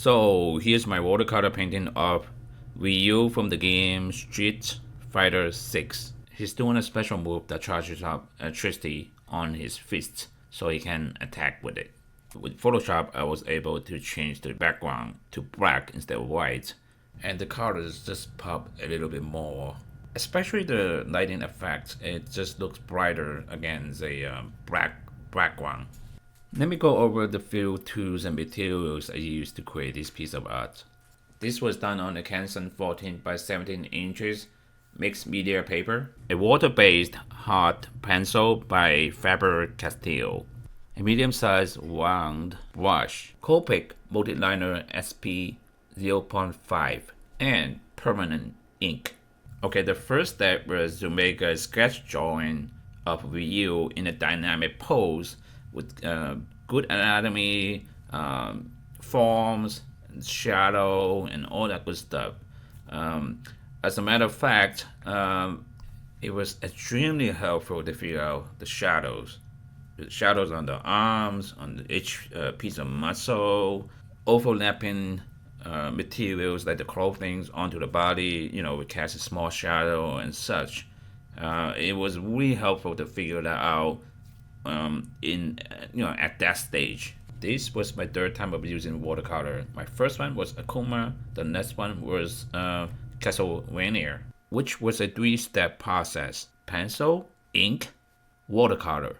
So here's my watercolor painting of Ryu from the game Street Fighter 6. He's doing a special move that charges up electricity on his fist so he can attack with it. With Photoshop, I was able to change the background to black instead of white, and the colors just pop a little bit more. Especially the lighting effect, it just looks brighter against a black background. Let me go over the few tools and materials I used to create this piece of art. This was done on a Canson 14 by 17 inches mixed media paper, a water-based hard pencil by Faber-Castell, a medium-sized round brush, Copic multiliner SP 0.5, and permanent ink. Okay, the first step was to make a sketch drawing of Ryu in a dynamic pose with good anatomy, forms, shadow, and all that good stuff. As a matter of fact, it was extremely helpful to figure out the shadows on the arms, on each piece of muscle, overlapping materials like the clothing onto the body. We cast a small shadow and such. It was really helpful to figure that out at that stage. This was my third time of using watercolor. My first one was Akuma. The next one was Castlevania, which was a 3-step process: pencil, ink, watercolor.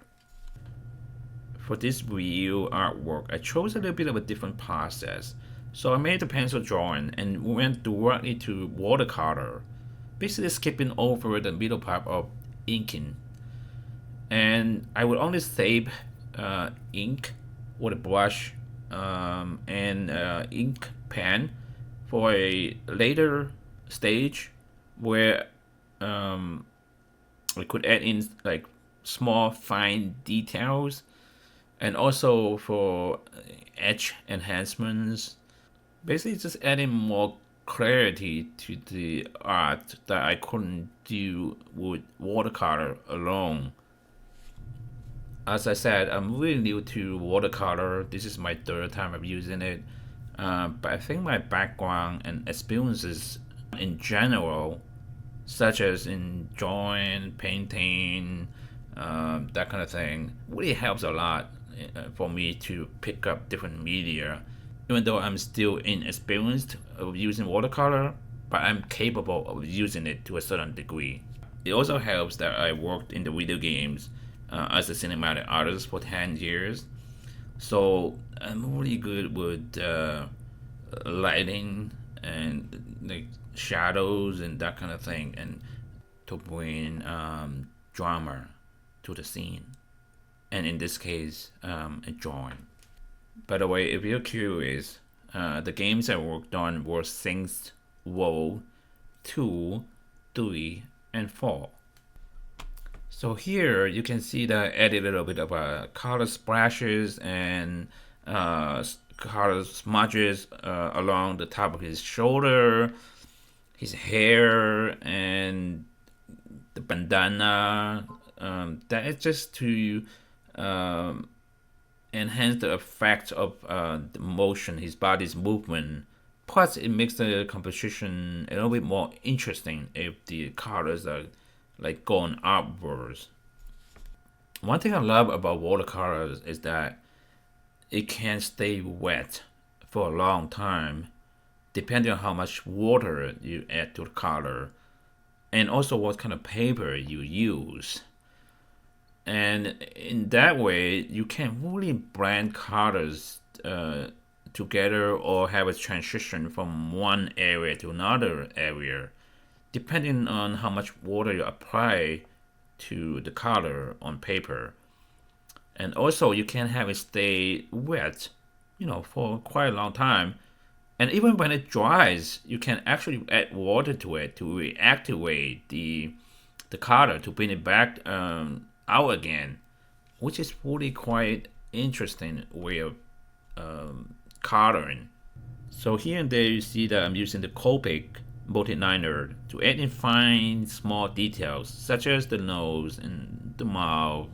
For this Ryu artwork, I chose a little bit of a different process. So I made the pencil drawing and went directly to watercolor, basically skipping over the middle part of inking. And I would only save ink with a brush and ink pen for a later stage where I could add in like small fine details, and also for edge enhancements, basically just adding more clarity to the art that I couldn't do with watercolor alone. As I said, I'm really new to watercolor. This is my third time of using it. But I think my background and experiences in general, such as in drawing, painting, that kind of thing, really helps a lot for me to pick up different media. Even though I'm still inexperienced of using watercolor, but I'm capable of using it to a certain degree. It also helps that I worked in the video games as a cinematic artist for 10 years. So I'm really good with lighting and like shadows and that kind of thing, and to bring drama to the scene. And in this case, a drawing. By the way, if you're curious, the games I worked on were Saints Row 2, 3, and 4. So here you can see that I added a little bit of color splashes and color smudges along the top of his shoulder, his hair, and the bandana. That is just to enhance the effect of the motion, his body's movement. Plus, it makes the composition a little bit more interesting if the colors are like going upwards. One thing I love about watercolors is that it can stay wet for a long time, depending on how much water you add to the color, and also what kind of paper you use. And in that way, you can really blend colors together or have a transition from one area to another area, depending on how much water you apply to the color on paper. And also, you can have it stay wet, for quite a long time. And even when it dries, you can actually add water to it to reactivate the color to bring it back out again, which is really quite interesting way of coloring. So here and there you see that I'm using the Copic multiliner to add in fine small details such as the nose and the mouth,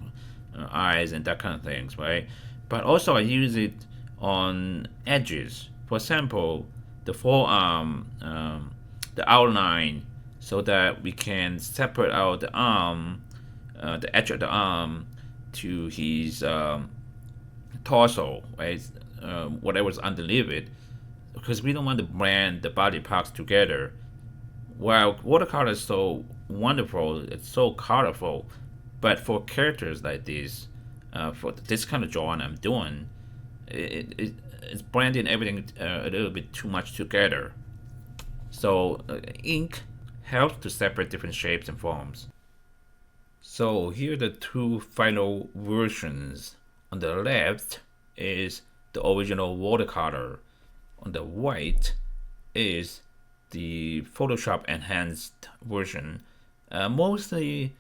eyes, and that kind of things, right? But also I use it on edges. For example, the forearm, the outline, so that we can separate out the arm, the edge of the arm to his torso, right? Whatever's underneath it, because we don't want to blend the body parts together. While watercolor is so wonderful, it's so colorful, but for characters like this, for this kind of drawing I'm doing, it's blending everything a little bit too much together. So ink helps to separate different shapes and forms. So here are the two final versions. On the left is the original watercolor. On the right is the Photoshop enhanced version. Mostly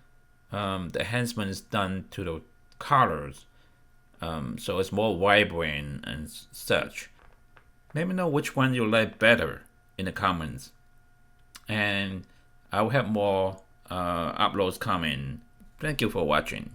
the enhancements done to the colors, so it's more vibrant and such. Let me know which one you like better in the comments, and I'll have more uploads coming. Thank you for watching.